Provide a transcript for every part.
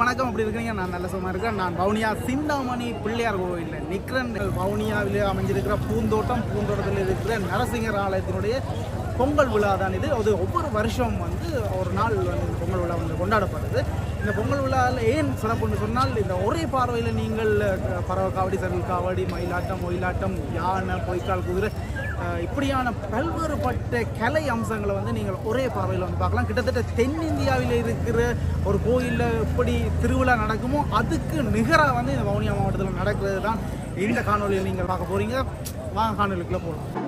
வணக்கம், அப்படி இருக்கிறீங்க? நான் நல்ல சும்மா இருக்கேன். நான் வவுனியா சிந்தாமணி பிள்ளையார் கோயிலில் நிற்கிறேன். வவுனியாவிலே அமைஞ்சிருக்கிற பூந்தோட்டத்தில் இருக்கிற நரசிங்கர் ஆலயத்தினுடைய பொங்கல் விழா தான் இது. அது ஒவ்வொரு வருஷம் ஒரு நாள் பொங்கல் விழா கொண்டாடப்படுது. இந்த பொங்கல் விழாவில் ஏன் சிறப்புன்னு சொன்னால், இந்த ஒரே பார்வையில் நீங்கள் பறவை காவடி, சரல் காவடி, மயிலாட்டம், ஒயிலாட்டம், யானை, பொய்க்கால் குதிரை, இப்படியான பல்வேறுபட்ட கலை அம்சங்களை நீங்கள் ஒரே பார்வையில் பார்க்கலாம். கிட்டத்தட்ட தென்னிந்தியாவில் இருக்கிற ஒரு கோயிலில் எப்படி திருவிழா நடக்குமோ அதுக்கு நிகராக இந்த வவுனியா மாவட்டத்தில் நடக்கிறது தான் இந்த காணொலியில் நீங்கள் பார்க்க போகிறீங்க. வாங்க காணொலிக்குள்ளே போகலாம்.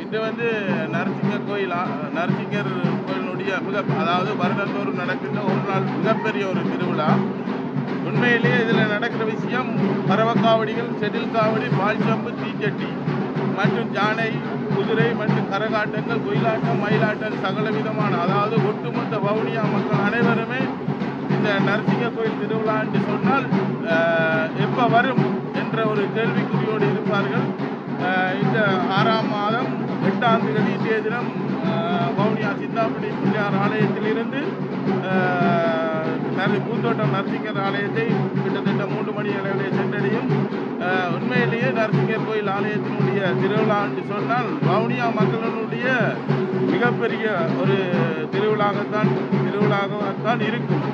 இது நரசிங்கர் கோயிலுடைய அதாவது வருடந்தோறும் நடக்கின்ற ஒரு நாள் மிகப்பெரிய ஒரு திருவிழா. உண்மையிலேயே இதில் நடக்கிற விஷயம் பறவக்காவடிகள், செடில் காவடி, பால்சம்பு, தீச்சட்டி மற்றும் யானை, குதிரை மற்றும் கரகாட்டங்கள், ஒயிலாட்டம், மயிலாட்டம், சகல விதமான, அதாவது ஒட்டுமொத்த வவுனியா மக்கள் அனைவருமே இந்த நரசிங்கர் கோயில் திருவிழா என்று சொன்னால் எப்போ வரும் என்ற ஒரு கேள்விக்குறியோடு இருப்பார்கள். இந்த 6ஆம் மாதம் 8ஆம் தேதி இன்றைய தினம் வவுனியா சிந்தாமணி பிள்ளையார் ஆலயத்திலிருந்து பூந்தோட்டம் நரசிங்கர் ஆலயத்தை கிட்டத்தட்ட 3 மணி அளவிலே சென்றடையும். உண்மையிலேயே நரசிங்கர் கோயில் ஆலயத்தினுடைய திருவிழா என்று சொன்னால் வவுனியா மக்களினுடைய மிகப்பெரிய ஒரு திருவிழாவாகத்தான் இருக்கும்.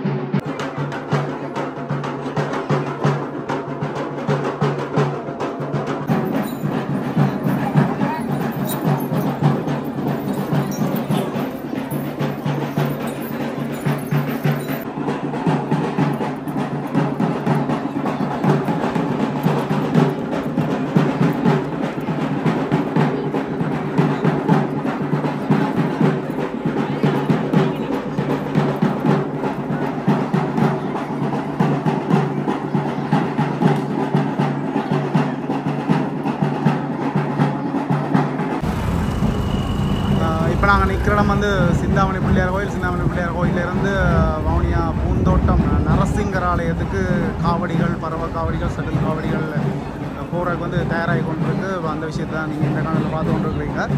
இப்போ நாங்கள் நிற்கிற இடம் சிந்தாமணி பிள்ளையார் கோயில். சிந்தாமணி பிள்ளையார் கோயிலிருந்து வவுனியா பூந்தோட்டம் நரசிங்கர் ஆலயத்துக்கு காவடிகள், பறவை காவடிகள், செட்டில் காவடிகள் போகிறதுக்கு தயாராகி கொண்டிருக்கு. அந்த விஷயத்தை தான் நீங்கள் இந்த காலத்தில் பார்த்து கொண்டிருக்கிறீங்க.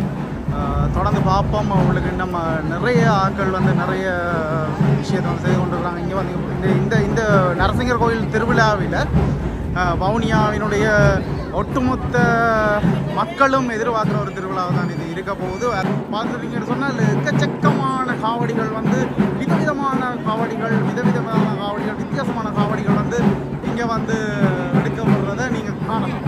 தொடர்ந்து பார்ப்போம். உங்களுக்கு இன்னும் நிறைய ஆட்கள் நிறைய விஷயத்தை செய்து கொண்டிருக்கிறாங்க. இங்கே இந்த இந்த நரசிங்கர் கோயில் திருவிழாவில் வவுனியாவினுடைய ஒட்டுமொத்த மக்களும் எதிர்பார்க்குற ஒரு திருவிழாவை தான் இது இருக்க போகுது. பார்த்துட்டீங்கன்னு சொன்னால் எக்கச்சக்கமான காவடிகள் விதவிதமான காவடிகள், வித்தியாசமான காவடிகள் இங்கே எடுக்கப்படுறதை நீங்கள் காணலாம்.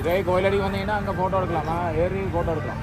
இதே கோயிலடிக்கு வந்தீங்கன்னா அங்கே ஃபோட்டோ எடுக்கலாமா? ஏறி ஃபோட்டோ எடுக்கலாம்.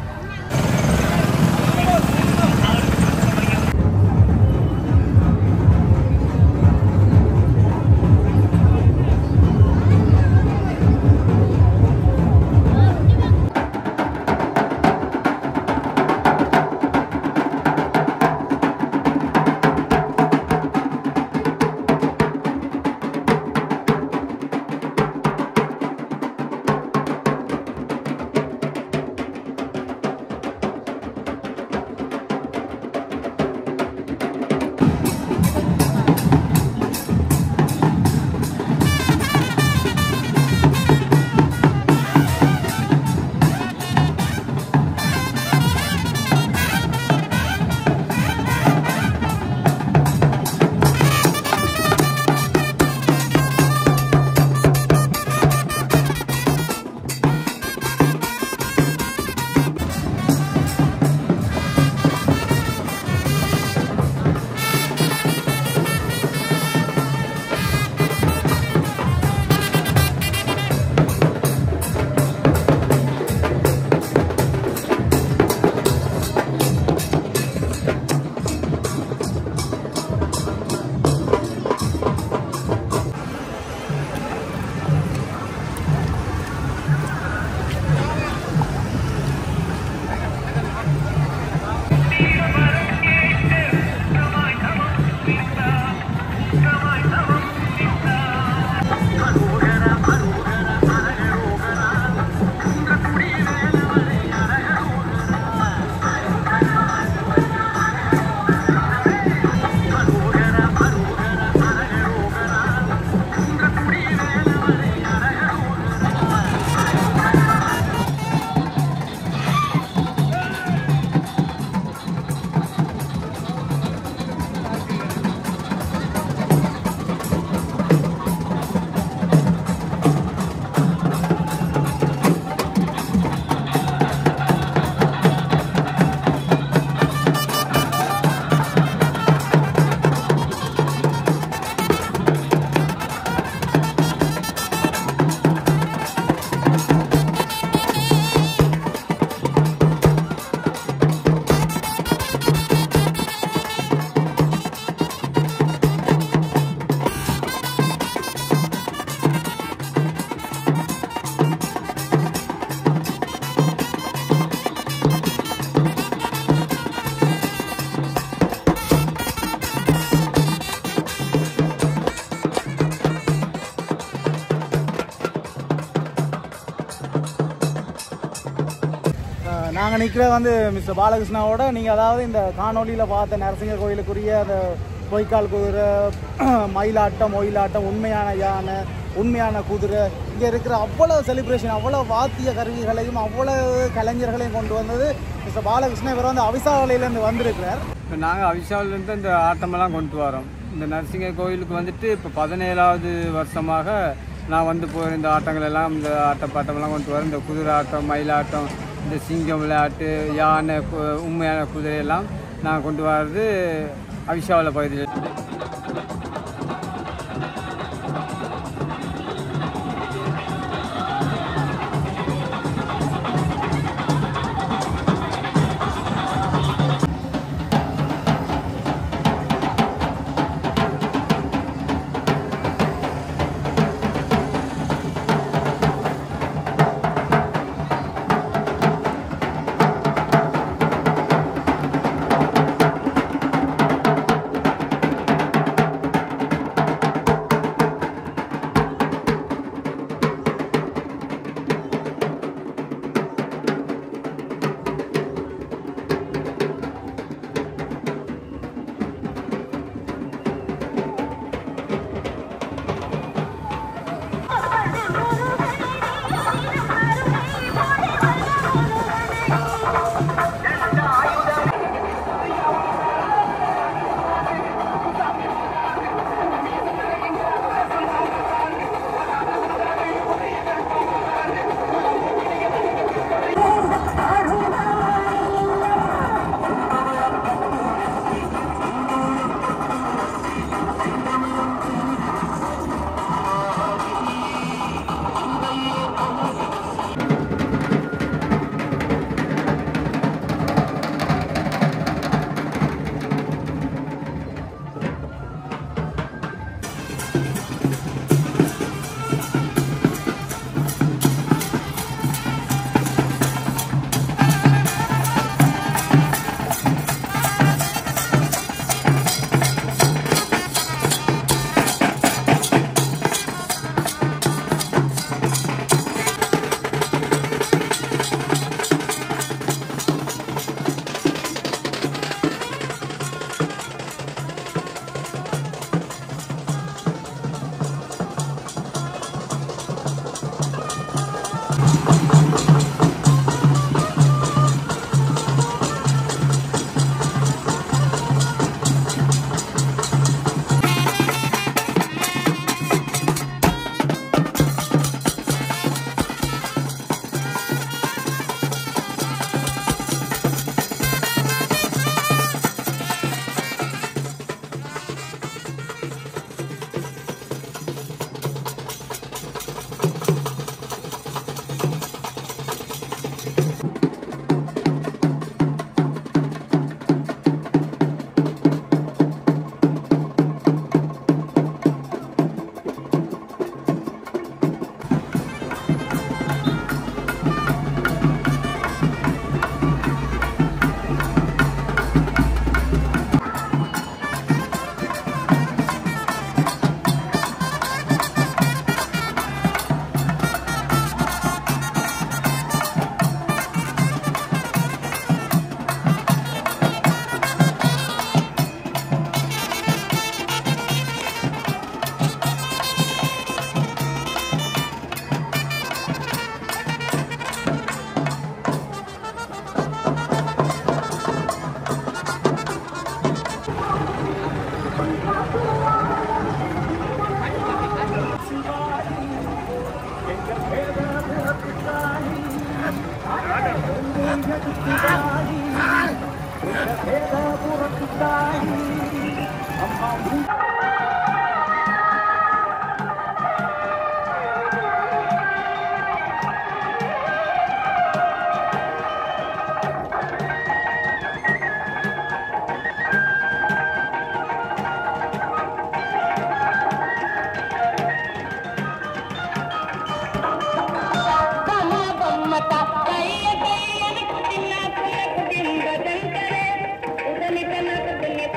நாங்கள் நிற்கிறது வந்து மிஸ்டர் பாலகிருஷ்ணாவோட. நீங்கள் அதாவது இந்த காணொலியில் பார்த்த நரசிங்கர் கோயிலுக்குரிய அந்த பொய்க்கால் குதிரை, மயிலாட்டம், ஒயிலாட்டம், உண்மையான யானை, உண்மையான குதிரை, இங்கே இருக்கிற அவ்வளோ செலிப்ரேஷன், அவ்வளோ வாத்திய கருவிகளையும் அவ்வளோ கலைஞர்களையும் கொண்டு வந்தது மிஸ்டர் பாலகிருஷ்ணன். இவர் வந்து அவிசாவளையிலேருந்து வந்திருக்கிறார். இப்போ நாங்கள் அவிசாவிலேருந்து இந்த ஆட்டமெல்லாம் கொண்டு வரோம். இந்த நரசிங்கர் கோயிலுக்கு வந்துட்டு இப்போ 17வது வருஷமாக நான் வந்து போகிற இந்த ஆட்டங்கள் எல்லாம், இந்த ஆட்டப்பாட்டமெல்லாம் கொண்டு வரேன். இந்த குதிரை ஆட்டம், மயிலாட்டம், இந்த சிங்கம் விளையாட்டு, யானை, உண்மையான குதிரையெல்லாம் நான் கொண்டு வர்றது அவிசாவளை பகுதியில்.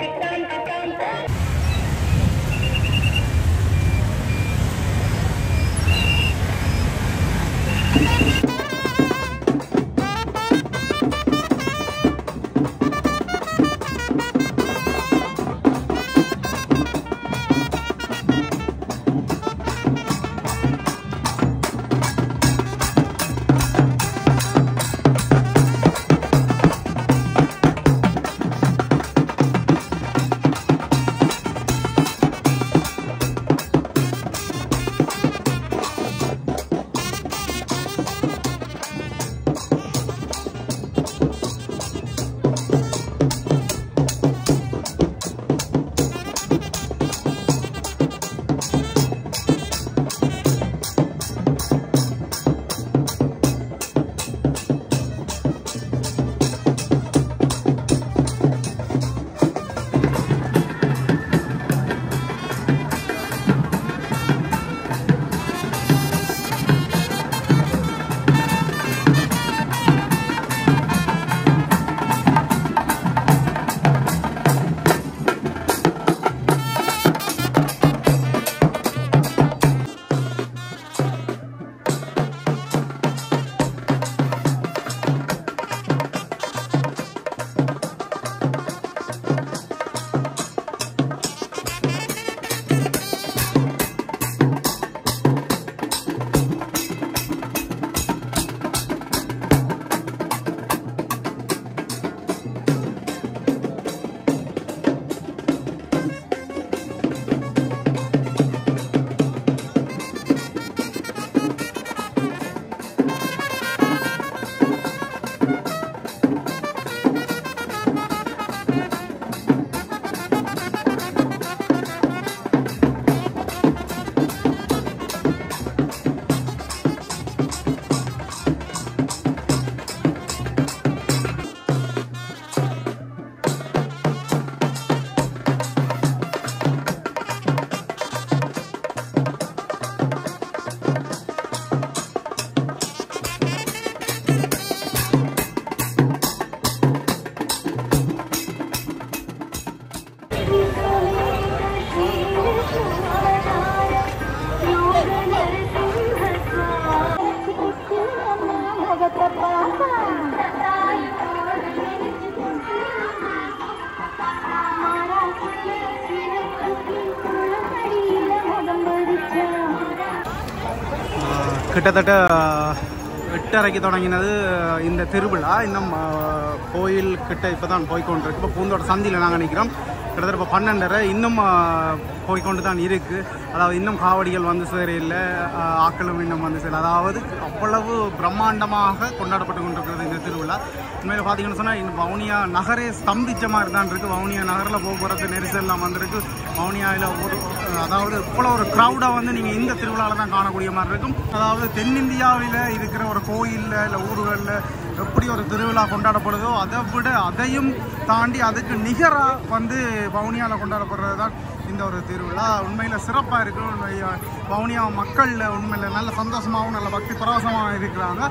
Kita கிட்டத்தட்ட 8:30க்கு தொடங்கினது இந்த திருவிழா. இன்னும் கோயில் கிட்ட இப்போ தான் போய்கொண்டிருக்கு. இப்போ பூந்தோட்ட சந்தியில் நாங்கள் நிற்கிறோம். கிட்டத்தட்ட இப்போ 12:30 இன்னும் போய்கொண்டு தான் இருக்குது. அதாவது இன்னும் காவடிகள் வந்து சேரையில், ஆக்களும் இன்னும் வந்து சேர, அதாவது அவ்வளவு பிரம்மாண்டமாக கொண்டாடப்பட்டு கொண்டிருக்கிறது இந்த திருவிழா. உண்மையில் பார்த்தீங்கன்னு சொன்னால் இந்த வவுனியா நகரே ஸ்தம்பிச்ச மாதிரி தான் இருக்குது. வவுனியா நகரில் போக்குவரத்து நெரிசல்லாம் வந்திருக்கு. வவுனியாவில் அதாவது இவ்வளோ ஒரு க்ரௌடாக வந்து நீங்கள் இந்த திருவிழாவில் தான் காணக்கூடிய மாதிரி இருக்கும். அதாவது தென்னிந்தியாவில் இருக்கிற ஒரு கோயிலில் இல்லை ஊர்களில் எப்படி ஒரு திருவிழா கொண்டாடப்படுதோ அதை விட அதையும் தாண்டி அதுக்கு நிகராக வந்து வவுனியாவில் கொண்டாடப்படுறது தான் இந்த ஒரு திருவிழா. உண்மையில் சிறப்பாக இருக்குது. வவுனியா மக்கள் உண்மையில் நல்ல சந்தோஷமாகவும் நல்ல பக்தி பரவசமாக இருக்கிறாங்க.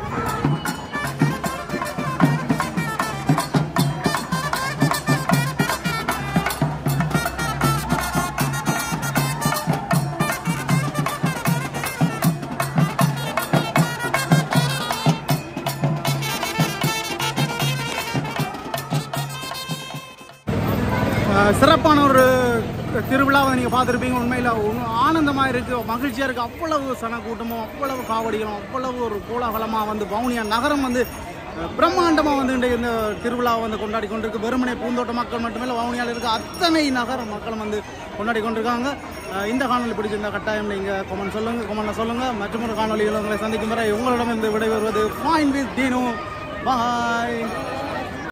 சிறப்பான ஒரு திருவிழாவை நீங்கள் பார்த்துருப்பீங்க. உண்மையில் ஆனந்தமாக இருக்குது, மகிழ்ச்சியாக இருக்குது. அவ்வளவு சனக்கூட்டமும் அவ்வளவு காவடிகளும் அவ்வளவு ஒரு கோலாகலமாக வந்து வவுனியா நகரம் வந்து பிரம்மாண்டமாக வந்து இந்த திருவிழாவை வந்து கொண்டாடி கொண்டிருக்கு. வெறுமனே பூந்தோட்ட மக்கள் மட்டுமில்லை, வவுனியாவில் இருக்க அத்தனை நகர மக்களும் வந்து கொண்டாடி கொண்டிருக்காங்க. இந்த காணொலி பிடிச்சிருந்த கட்டாயம் நீங்கள் கமெண்ட்டில் சொல்லுங்கள். மற்றொரு காணொலிகள் உங்களை சந்திக்கும் வரை உங்களிடம் இருந்து விடைபெறுவது ஃபைன் வித் டீனோ. பாய்.